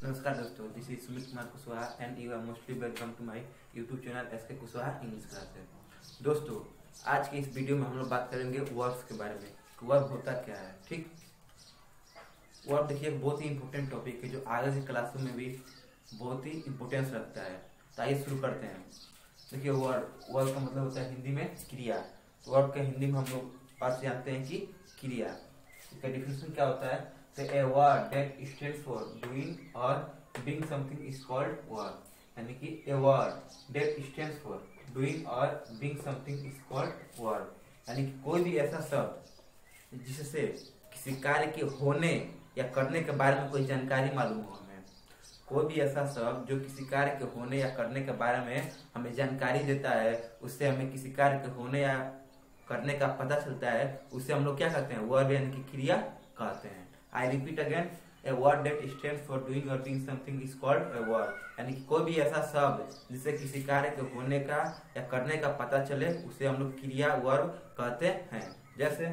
नमस्कार दोस्तों, this is Sumit Kumar Kushwaha and you are mostly welcome to my YouTube channel SK Kushwaha English classes. दोस्तों, आज के इस वीडियो में हम लोग बात करेंगे वर्ब्स के बारे में। वर्ब होता क्या है। ठीक, वर्ब देखिए बहुत ही इंपॉर्टेंट टॉपिक है जो आगे के क्लासों में भी बहुत ही इंपॉर्टेंस रखता है। तो आइए शुरू करते हैं। देखिए वर्ब का मतलब होता है हिंदी में क्रिया। वर्ब का हिंदी में हम लोग बात जानते हैं कि क्रिया। इसका डिफिनेशन क्या होता है। A word that stands for doing or being something is called verb। यानी कि a word that stands for doing or being something is called verb। यानी कि कोई भी ऐसा शब्द जिससे किसी कार्य के होने या करने के बारे में कोई जानकारी मालूम हो हमें, कोई भी ऐसा शब्द जो किसी कार्य के होने या करने के बारे में हमें जानकारी देता है, उससे हमें किसी कार्य के होने या करने का पता चलता है, उससे हम लोग क्या कहते हैं, वर्ब यानी कि क्रिया कहते हैं। I repeat again, a word that stands for doing or being something is called a verb। यानी कि कोई भी ऐसा शब्द जिससे किसी कार्य के होने का या करने का पता चले, उसे हम लोग क्रिया वर्ब कहते हैं। जैसे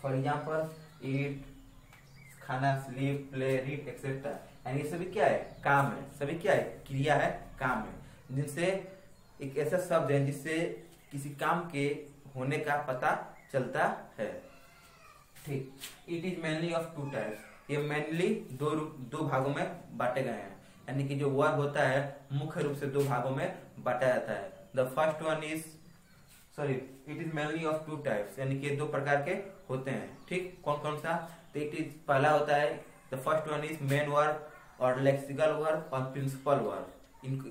फॉर एग्जाम्पल ईट, खाना, स्लीप, प्ले, रीड एक्सेट्रा। यानी ये सभी क्या है, काम है। सभी क्या है, क्रिया है, काम है। जिनसे एक ऐसा शब्द है जिससे किसी काम के होने का पता चलता है। ठीक, it is mainly of two types. ये मेनली दो भागों में बांटे गए हैं। यानी कि जो वर्ब होता है मुख्य रूप से दो भागों में बांटा जाता है। The first one is it is mainly of two types. यानी कि दो प्रकार के होते हैं। ठीक, कौन कौन सा। तो इट इज पहला होता है, the first one is main verb और लेक्सिकल वर्ब और प्रिंसिपल वर्ब।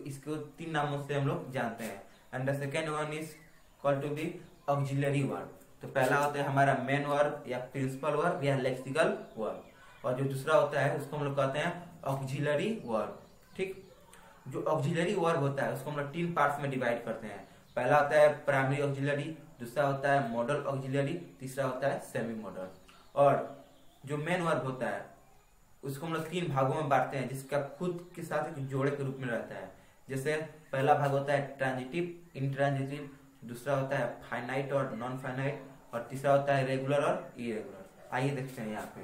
इसको तीन नामों से हम लोग जानते हैं। And the second one is called to be auxiliary verb. तो पहला होता है हमारा मेन वर्ब या प्रिंसिपल वर्ब या लेक्सिकल वर्ब, और जो दूसरा होता है उसको हम लोग कहते हैं ऑक्सिलरी वर्ब। ठीक, जो ऑक्सिलरी वर्ब होता है उसको हम लोग तीन पार्ट्स में डिवाइड करते हैं। पहला होता है प्राइमरी ऑक्सिलरी, दूसरा होता है मॉडल ऑक्सिलरी, तीसरा होता है सेमी मॉडल। और जो मेन वर्ब होता है उसको हम लोग तीन भागों में बांटते हैं, जिसका खुद के साथ एक जोड़े के रूप में रहता है। जैसे पहला भाग होता है ट्रांजिटिव, इंट्रांजिटिव, दूसरा होता है फाइनाइट और नॉन फाइनाइट, और तीसरा होता है रेगुलर और इरेगुलर। आइए देखते हैं यहाँ पे।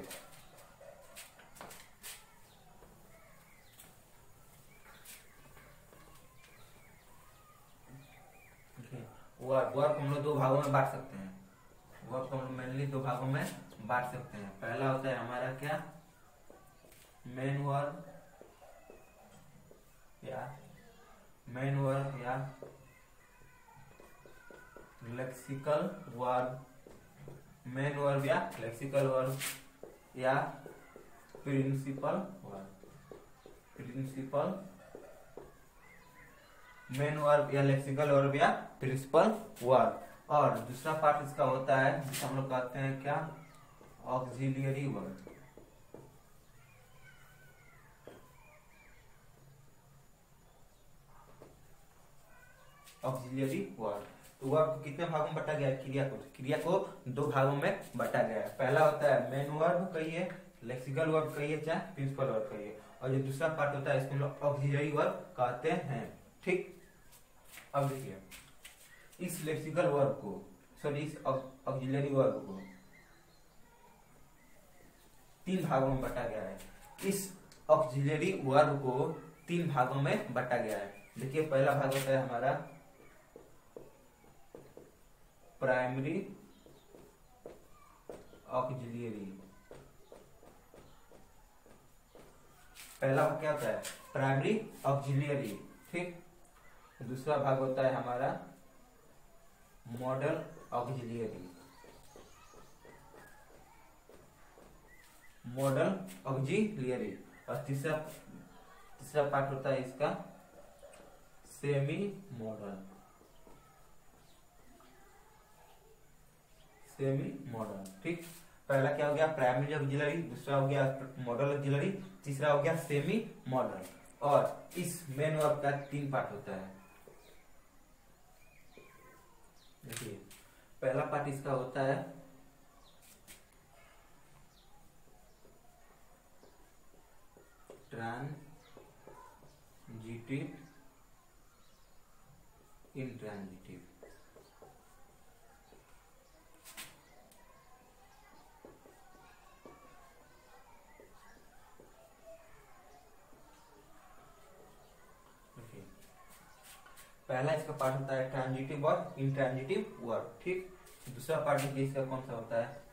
वर्ब हम लोग दो भागों में बांट सकते हैं। वर्ब को हम लोग मेनली दो भागों में बांट सकते हैं। पहला होता है हमारा क्या, मेन वर्ब या लेक्सिकल वर्ब। मेन वर्ब या लेक्सिकल वर्ब या प्रिंसिपल वर्ब। मेन वर्ब या लेक्सिकल वर्ब या प्रिंसिपल वर्ब। और दूसरा पार्ट इसका होता है जिसे हम लोग कहते हैं क्या, ऑक्सिलियरी वर्ब। Auxiliary verb. तो वर्ब कितने भागों में बांटा गया है, क्रिया को दो भागों में बांटा गया है। पहला होता है मेन वर्ब कहिए, लेक्सिकल वर्ब कहिए, चाहे प्रिंसिपल वर्ब कहिए, और जो दूसरा पार्ट होता है इसको हम लोग ऑक्सिलियरी वर्ब कहते हैं। ठीक, अब देखिए इस लेक्सिकल वर्ब को इस ऑक्सिलियरी वर्ब को तीन भागों में बांटा गया है। इस ऑक्सिलियरी वर्ब को तीन भागों में बांटा गया है। देखिए पहला भाग होता है हमारा प्राइमरी ऑक्सिलियरी। पहला क्या होता है, प्राइमरी ऑक्सिलियरी। ठीक, दूसरा भाग होता है हमारा मॉडल ऑक्सिलियरी। और तीसरा पार्ट होता है इसका सेमी मॉडल। ठीक, पहला क्या हो गया, प्राइमरी ऑक्सिलरी, दूसरा हो गया मॉडल ऑक्सिलरी, तीसरा हो गया सेमी मॉडल। और इस मेन वर्ब का तीन पार्ट होता है। देखिए पहला पार्ट इसका होता है ट्रांजिटिव, इंट्रांजिटिव। पहला इसका पार्ट होता है ट्रांजिटिव और इंट्रांजिटिव वर्ब, ठीक। दूसरा पार्ट इसका कौन सा होता है?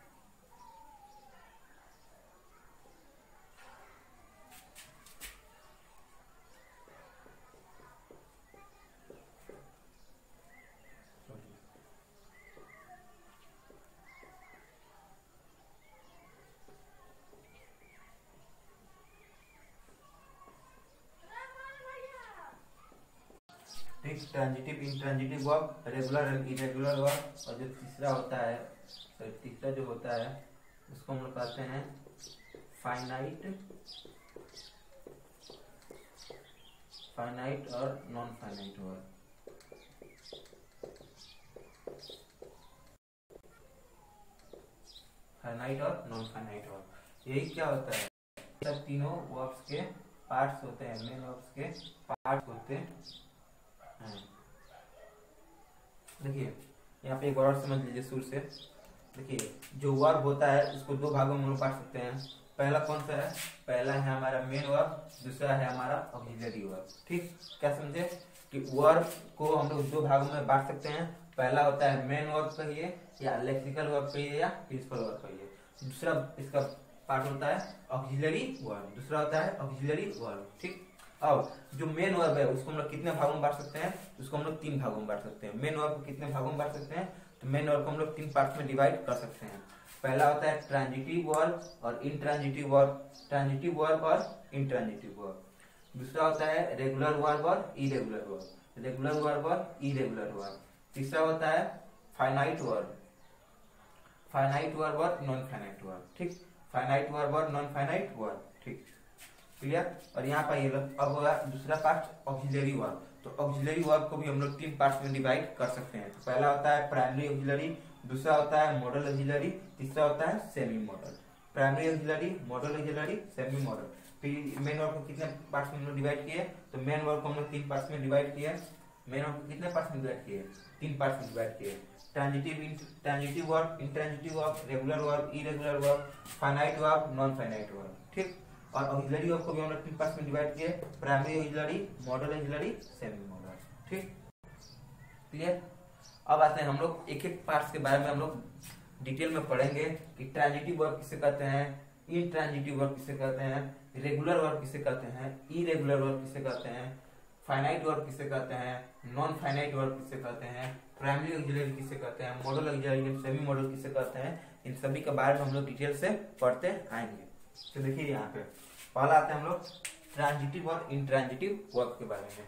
ठीक, transitive intransitive verb, regular and irregular verb, और जो तीसरा होता है, तीसरा जो होता है उसको हम लोग कहते हैं फाइनाइट और नॉन फाइनाइट वर्ब। फाइनाइट और नॉन फाइनाइट वर्ब, यही क्या होता है, सब तीनों वर्ब्स के पार्ट्स होते हैं, मेन वर्ब्स के पार्ट होते हैं। देखिए यहाँ पे एक और समझ लीजिए शुरू से। देखिए जो वर्ब होता है उसको दो भागों में हम लोग बांट सकते हैं। पहला कौन सा है? पहला है हमारा मेन वर्ब, दूसरा है हमारा ऑक्सिलरी वर्ब, ठीक। क्या समझे कि वर्ब को हम लोग दो भागों में बांट सकते हैं। पहला होता है मेन वर्ब कहिए, या लेक्सिकल वर्ब कहिए, या प्रिंसिपल वर्ब कहिए। दूसरा इसका पार्ट होता है ऑक्सिलरी वर्ब, दूसरा होता है ऑक्सिलरी वर्ब, ठीक। अब जो मेन वर्ब है उसको हम लोग कितने भागों में बांट सकते हैं? उसको हम लोग तीन भागों में बांट सकते हैं। मेन वर्ब को कितने भागों में बांट सकते हैं? तो मेन वर्ब को हम लोग तीन पार्ट में डिवाइड कर सकते हैं। पहला होता है ट्रांजिटिव वर्ब और इंट्रांजिटिव वर्ब, ट्रांजिटिव वर्ब और इंट्रांजिटिव वर्ब। दूसरा होता है रेगुलर वर्ब और इरेगुलर वर्ब, रेगुलर वर्ब और इरेगुलर वर्ब। तीसरा होता है फाइनाइट वर्ब, फाइनाइट वर्ब और नॉन फाइनाइट वर्ब, ठीक। फाइनाइट वर्ब और नॉन फाइनाइट वर्ब, ठीक, क्लियर। और यहाँ पर ये अब होगा दूसरा पार्ट ऑक्सिलरी वर्ब। तो ऑक्सिलरी वर्ब को भी हम लोग तीन पार्ट्स में डिवाइड कर सकते हैं। तो पहला होता है प्राइमरी ऑक्सिलरी, दूसरा होता है मॉडल ऑक्सिलरी, तीसरा होता है semi model. Primary auxiliary, model auxiliary, semi model. फिर मेन वर्ब को कितने पार्ट्स में हम लोग डिवाइड किए? तो मेन वर्ब को हम लोग तीन पार्ट्स में डिवाइड किए। मेन वर्ब को कितने पार्ट्स में डिवाइड किए? तीन पार्ट्स में डिवाइड किए। Transitive verb, intransitive verb, regular verb, irregular verb, finite verb, non finite verb, ठीक। और ऑक्सिलरी वर्ब को भी हम लोग तीन पार्ट्स में डिवाइड किए, primary auxiliary, model auxiliary, semi model, ठीक, क्लियर। अब आते हैं हम लोग एक एक पार्ट्स के बारे में हम लोग डिटेल में पढ़ेंगे कि ट्रांजिटिव वर्ब किसे कहते हैं, इंट्रांजिटिव वर्ब किसे कहते हैं, रेगुलर वर्ब किसे कहते हैं, इरेगुलर वर्ब किसे कहते हैं, फाइनाइट वर्ब किसे कहते हैं, नॉन फाइनाइट वर्ब किसे कहते हैं, प्राइमरी ऑक्सिलरी किसे कहते हैं, मॉडल ऑक्सिलरी, सेमी मॉडल किसे कहते हैं। इन सभी के बारे में हम लोग डिटेल से पढ़ते आएंगे। तो देखिए यहाँ पे पहला आते हैं हम लोग ट्रांजिटिव और इंट्रांजिटिव वर्ब के बारे में।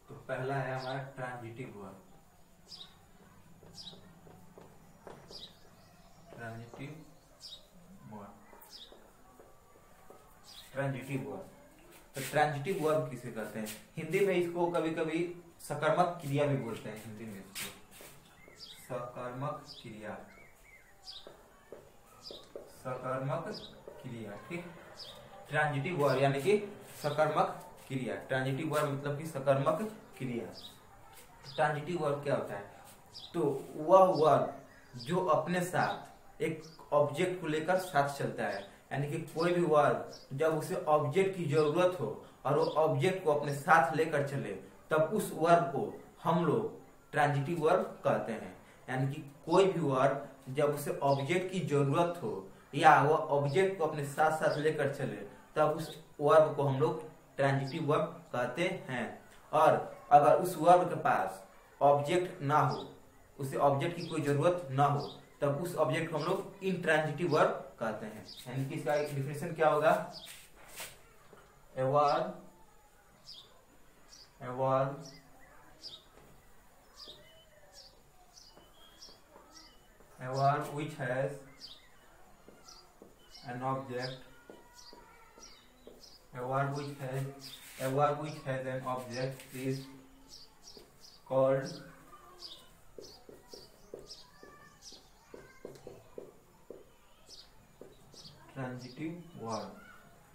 तो पहला है हमारा transitive verb, transitive verb, transitive verb. तो ट्रांजिटिव वर्ब किसे कहते हैं? हिंदी में इसको कभी कभी सकर्मक क्रिया भी बोलते हैं, हिंदी में इसको सकर्मक क्रिया, सकर्मक क्रिया, ठीक। ट्रांजिटिव वर्ब यानी कि सकर्मक क्रिया, ट्रांजिटिव वर्ब मतलब कि सकर्मक क्रिया। ट्रांजिटिव वर्ब क्या होता है? तो वह वर्ब जो अपने साथ एक ऑब्जेक्ट को लेकर साथ चलता है, यानी कि कोई भी वर्ब जब उसे ऑब्जेक्ट की जरूरत हो और वो ऑब्जेक्ट को अपने साथ लेकर चले, तब उस वर्ब को हम लोग ट्रांजिटिव वर्ब कहते हैं। यानी कि कोई भी वर्ब जब उसे ऑब्जेक्ट की जरूरत हो या वो ऑब्जेक्ट को अपने साथ साथ लेकर चले, तब उस वर्ब को हम लोग ट्रांजिटिव वर्ब कहते हैं। और अगर उस वर्ब के पास ऑब्जेक्ट ना हो, उसे ऑब्जेक्ट की कोई जरूरत ना हो, तब उस ऑब्जेक्ट को हम लोग इंट्रांजिटिव वर्ब कहते हैं। यानी कि इसका एक डिफिनेशन क्या होगा? A verb which has an object, a verb which has an object is called transitive verb,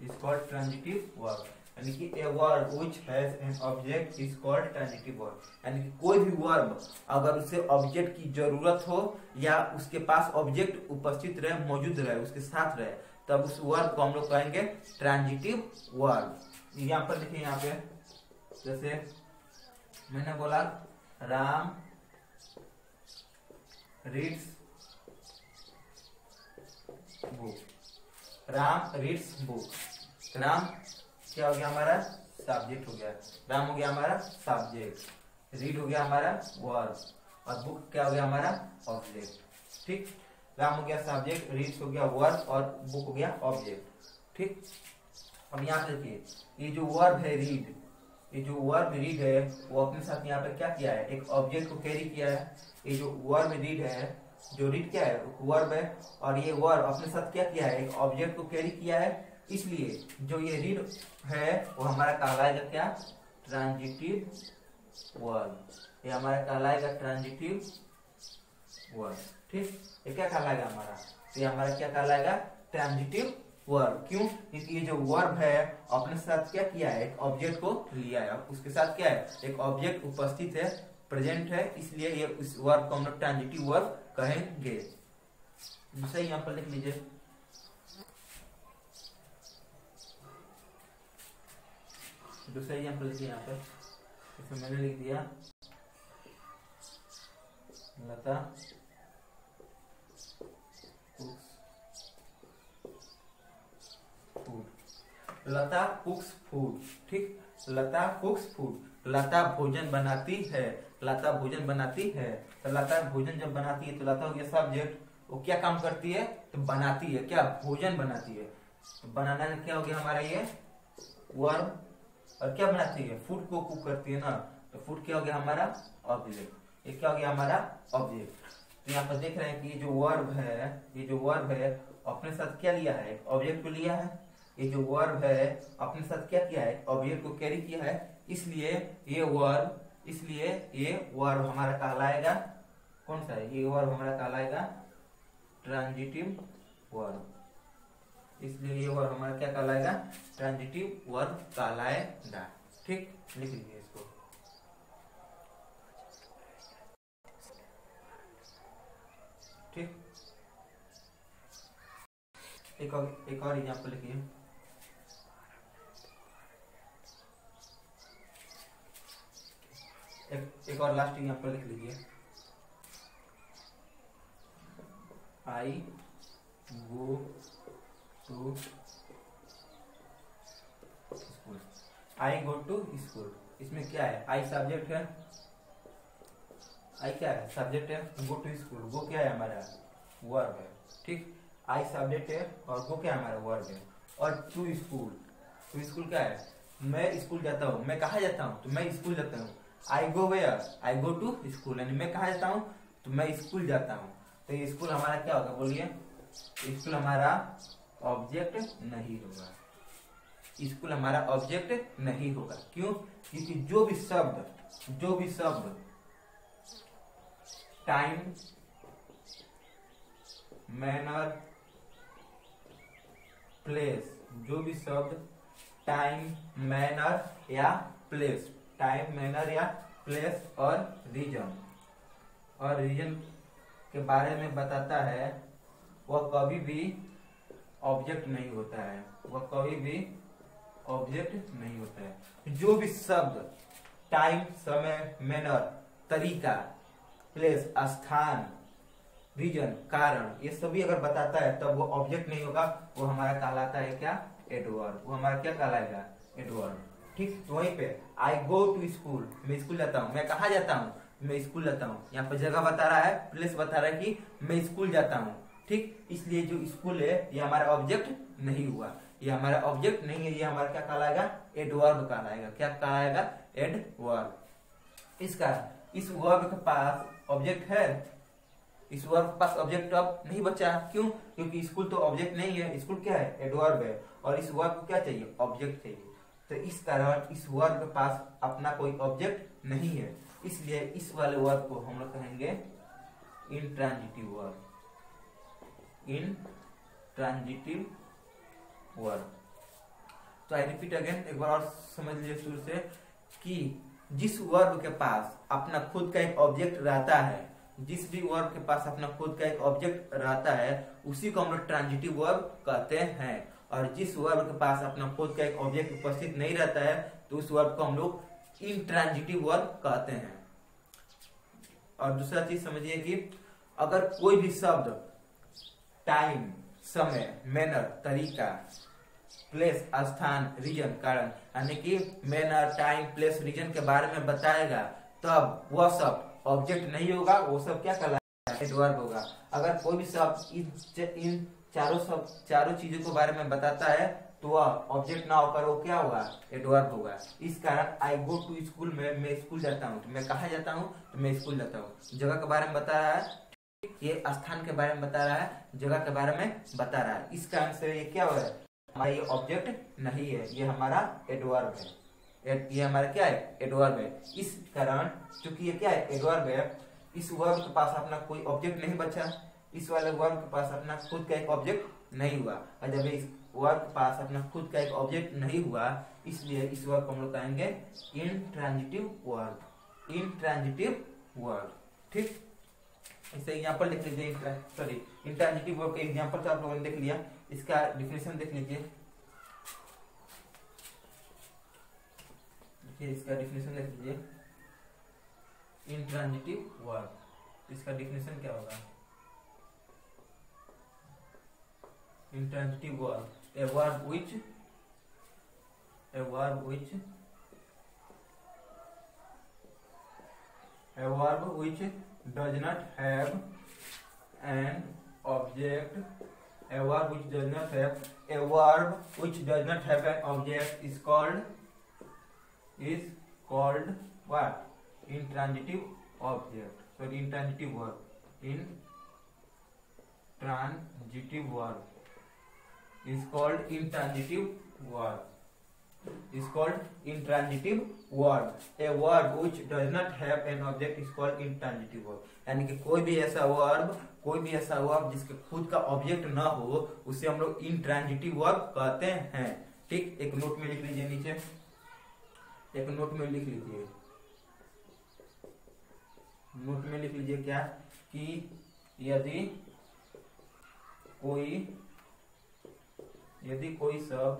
is called transitive verb. यानी कि a verb which has an object is called transitive verb. यानी कि कोई भी verb अगर उसे object की जरूरत हो या उसके पास ऑब्जेक्ट उपस्थित रहे, मौजूद रहे, उसके साथ रहे, तब उस वर्ब को हम लोग कहेंगे ट्रांजिटिव वर्ब। यहाँ पर देखिए, यहाँ पे जैसे मैंने बोला Ram reads book, Ram reads book. Ram क्या हो गया हमारा? सब्जेक्ट हो गया। राम हो गया हमारा सब्जेक्ट, रीड हो गया हमारा वर्ब, और बुक क्या हो गया हमारा? ऑब्जेक्ट। ठीक, राम हो गया सब्जेक्ट, रीड्स हो गया वर्ब, और बुक हो गया ऑब्जेक्ट। ठीक, अब यहाँ पे देखिए, ये जो वर्ब है रीड, ये जो वर्ब रीड है वो अपने साथ यहाँ पे क्या किया है? एक ऑब्जेक्ट को कैरी किया है। ये जो वर्ब रीड है, जो रीड क्या है? वर्ब है, और ये वर्ब अपने साथ क्या किया है? एक ऑब्जेक्ट को कैरी किया है। इसलिए जो ये रीड है वो हमारा कहलाएगा क्या? Transitive verb. ये हमारा कहलाएगा ट्रांजिटिव वर्ब। ठीक, ये क्या कहलाएगा हमारा? तो ये हमारा क्या कहलाएगा? Transitive verb. क्यों? क्योंकि ये जो वर्ब है अपने साथ क्या किया है? एक ऑब्जेक्ट को लिया है, उसके साथ क्या है? एक ऑब्जेक्ट उपस्थित है, प्रेजेंट है, इसलिए ये उस वर्ब को हम लोग ट्रांजिटिव वर्ब कहेंगे। दूसरा यहाँ पर लिख लीजिए, दूसरा एग्जाम्पल लिखिए। यहाँ पर इसमें मैंने लिख दिया लता फूड, लता कुक्स फूड। ठीक, लता कुक्स फूड, लता भोजन बनाती है, लता भोजन बनाती है। तो लता भोजन जब बनाती है तो लता हो गया सब्जेक्ट, वो क्या काम करती है? तो बनाती है, क्या? भोजन बनाती है। तो बनाना में क्या हो गया हमारा? ये वर्ब, और क्या बनाती है? फूड को कुक करती है ना, तो फूड क्या हो गया हमारा? ऑब्जेक्ट। ये क्या हो गया हमारा? ऑब्जेक्ट। तो यहाँ पर देख रहे हैं कि ये जो वर्ब है, ये जो वर्ब है अपने साथ क्या लिया है? एक ऑब्जेक्ट को लिया है। ये जो वर्ब है अपने साथ क्या किया है? ऑब्जेक्ट को कैरी किया है। इसलिए ये वर्ब हमारा कहलाएगा कौन सा है? ये वर्ब हमारा कहलाएगा ट्रांजिटिव वर्ब। इसलिए ये वर्ब हमारा क्या कहलाएगा? ट्रांजिटिव वर्ब कहलाएगा। ठीक, लिख लीजिए इसको। ठीक, एक और एग्जाम्पल लिखिए। एक और लास्ट एग्जाम्पल लिख लीजिए। I go to school, I go to school. इसमें क्या है? आई सब्जेक्ट है, आई क्या है? सब्जेक्ट है। गो टू स्कूल, गो क्या है हमारा? वर्ब है। ठीक, आई सब्जेक्ट है और गो क्या है हमारा? वर्ब है। और टू स्कूल, टू स्कूल क्या है? मैं स्कूल जाता हूँ। मैं कहाँ जाता हूँ? तो मैं स्कूल जाता हूँ। I go where? I go to school, यानी मैं कहाँ जाता हूँ? तो मैं स्कूल जाता हूँ। तो ये स्कूल हमारा क्या होगा? बोलिए। स्कूल हमारा ऑब्जेक्ट नहीं होगा, स्कूल हमारा ऑब्जेक्ट नहीं होगा। क्यों? क्योंकि जो भी शब्द टाइम, मैनर, प्लेस, जो भी शब्द टाइम, मैनर या प्लेस, टाइम, मैनर या प्लेस और रीजन के बारे में बताता है, वह कभी भी ऑब्जेक्ट नहीं होता है, वह कभी भी ऑब्जेक्ट नहीं होता है। जो भी शब्द टाइम, समय, मैनर, तरीका, प्लेस, स्थान, रीजन, कारण, ये सभी अगर बताता है तब वो ऑब्जेक्ट नहीं होगा, वो हमारा कहलाता है क्या? एडवर्ब। वो हमारा क्या कहलाएगा? एडवर्ब। ठीक, तो वहीं पे आई गो टू स्कूल, मैं स्कूल जाता हूँ। मैं कहाँ जाता हूँ? मैं स्कूल जाता हूँ। यहाँ पर जगह बता रहा है, प्लेस बता रहा है कि मैं स्कूल जाता हूँ। ठीक, इसलिए जो स्कूल है ये हमारा ऑब्जेक्ट नहीं हुआ, ये हमारा ऑब्जेक्ट नहीं है, ये हमारा क्या कहलाएगा? एडवर्ब कहलाएगा। क्या कहलाएगा? एडवर्ब। इस वर्ब के पास ऑब्जेक्ट है, इस वर्ब के पास ऑब्जेक्ट अब नहीं बचा। क्यों? क्योंकि स्कूल तो ऑब्जेक्ट नहीं है, स्कूल क्या है? एडवर्ब है, और इस वर्ब को क्या चाहिए? ऑब्जेक्ट चाहिए। तो इस कारण इस वर्ब के पास अपना कोई ऑब्जेक्ट नहीं है, इसलिए इस वाले वर्ब को हम लोग कहेंगे इंट्रांजिटिव वर्ब। Intransitive verb. तो आई रिपीट अगेन, एक बार और समझ लीजिए शुरू से कि जिस वर्ब के पास अपना खुद का एक ऑब्जेक्ट रहता है, जिस भी वर्ब के पास अपना खुद का एक ऑब्जेक्ट रहता है उसी को हम लोग ट्रांजिटिव वर्ब कहते हैं। और जिस वर्ब के पास अपना खुद का एक ऑब्जेक्ट उपस्थित नहीं रहता है तो उस वर्ब को हम लोग इंट्रांजिटिव वर्ब कहते हैं। और दूसरा चीज समझिए कि अगर कोई भी शब्द टाइम, समय, मैनर, तरीका, प्लेस, स्थान, रीजन, कारण यानी कि मैनर, टाइम, प्लेस, रीजन के बारे में बताएगा तब वह शब्द ऑब्जेक्ट नहीं होगा, वो सब क्या कहलाएगा? एडवर्ब होगा। अगर कोई भी शब्द इन चारों चीजों के बारे में बताता है तो वह ऑब्जेक्ट ना होकर वो क्या होगा? एडवर्ब होगा। इस कारण आई गो टू स्कूल में, मैं स्कूल जाता हूँ, तो मैं कहाँ जाता हूँ? तो मैं स्कूल जाता हूँ। जगह के बारे में बता रहा है, ये स्थान के बारे में बता रहा है, जगह के बारे में बता रहा है। इस कारण से ये क्या हो रहा है? हमारा ये ऑब्जेक्ट नहीं है, ये हमारा एडवर्ब है। ये हमारा क्या है? एडवर्ब है। इस कारण चूंकि ये क्या है? एडवर्ब है, इस वर्ब के पास अपना कोई ऑब्जेक्ट नहीं बचा, इस वाले वर्ब के पास अपना खुद का एक ऑब्जेक्ट नहीं हुआ। और जब इस वर्ब के पास अपना खुद का एक ऑब्जेक्ट नहीं हुआ, इसलिए इस वर्ब को हम लोग कहेंगे इंट्रांजिटिव वर्ब। इंट्रांजिटिव वर्ब, ठीक। इसे एग्जांपल देख लीजिए, इंट्रांजिटिव वर्ब का एग्जांपल तो आप लोगों ने देख लिया, इसका डिफिनेशन देख लीजिए। इसका डिफिनेशन देख लीजिए, इंट्रांजिटिव वर्ब, इसका डिफिनेशन क्या होगा? Intransitive verb, a verb which does not have an object. A verb which does not have an object is called what? Intransitive object. Sorry, intransitive verb. Intransitive verb is called intransitive verb. Is called intransitive verb. A verb which does not have an object is called intransitive verb. यानी कि कोई भी ऐसा verb जिसके खुद का object ना हो उसे हम लोग इंट्रांजिटिव वर्ब कहते हैं। ठीक, एक नोट में लिख लीजिए, नीचे एक नोट में लिख लीजिए, नोट में लिख लीजिए क्या कि यदि कोई शब्द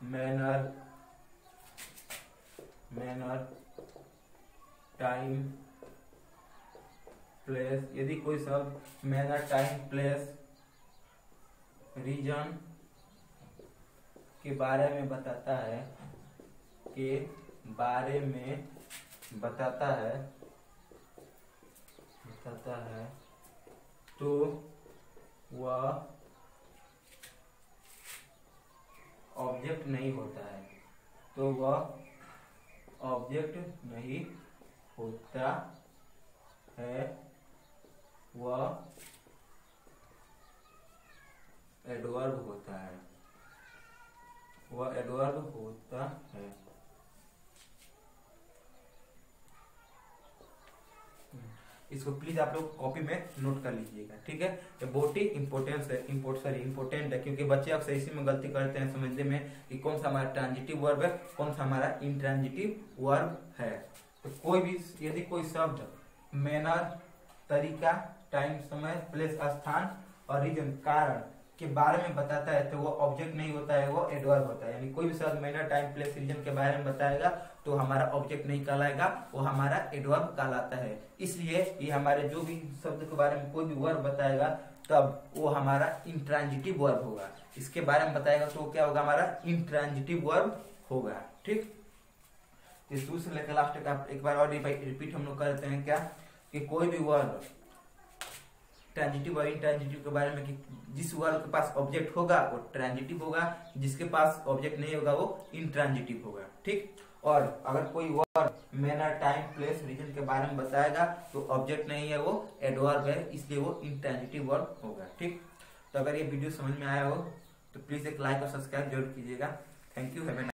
मैनर, टाइम, प्लेस, यदि कोई शब्द मैनर, टाइम, प्लेस, रीजन के बारे में बताता है, तो वह ऑब्जेक्ट नहीं होता है, वह एडवर्ब होता है, इसको प्लीज आप लोग कॉपी में नोट कर लीजिएगा, ठीक है। ये बहुत ही इम्पोर्टेंट है क्योंकि बच्चे अक्सर इसी में गलती करते हैं समझने में कि कौन सा हमारा ट्रांजिटिव वर्ब है, कौन सा हमारा इंट्रांजिटिव वर्ब है। तो कोई भी यदि कोई शब्द मैनर, तरीका, टाइम, समय, प्लेस, स्थान और रीजन, कारण के बारे में बताता है तो वो ऑब्जेक्ट नहीं होता है, वो एडवर्ब होता है। यानी कोई भी शब्द मैनर, टाइम, प्लेस, रीजन के बारे में बताएगा तो हमारा ऑब्जेक्ट नहीं कहलाएगा, वो हमारा एडवर्ब कहलाता है। इसलिए ये हमारे जो भी शब्द के बारे में कोई भी वर्ब बताएगा तब वो हमारा इंट्रांजिटिव वर्ब होगा। इसके बारे में बताएगा तो क्या होगा? हमारा इंट्रांजिटिव वर्ब होगा, ठीक। शुरू से लेकर लास्ट तक एक बार और रिपीट हम लोग करते हैं क्या कि कोई भी वर्ब ट्रांजिटिव और इंट्रांजिटिव के बारे में कि जिस वर्ब के पास ऑब्जेक्ट होगा वो ट्रांजिटिव होगा, जिसके पास ऑब्जेक्ट नहीं होगा वो इंट्रांजिटिव होगा, ठीक। और अगर कोई verb manner, time, place, reason के बारे में बताएगा तो ऑब्जेक्ट नहीं है, वो एडवर्ब है, इसलिए वो इंट्रांजिटिव वर्ब होगा, ठीक। तो अगर ये वीडियो समझ में आया हो तो प्लीज एक लाइक और सब्सक्राइब जरूर कीजिएगा। Thank you.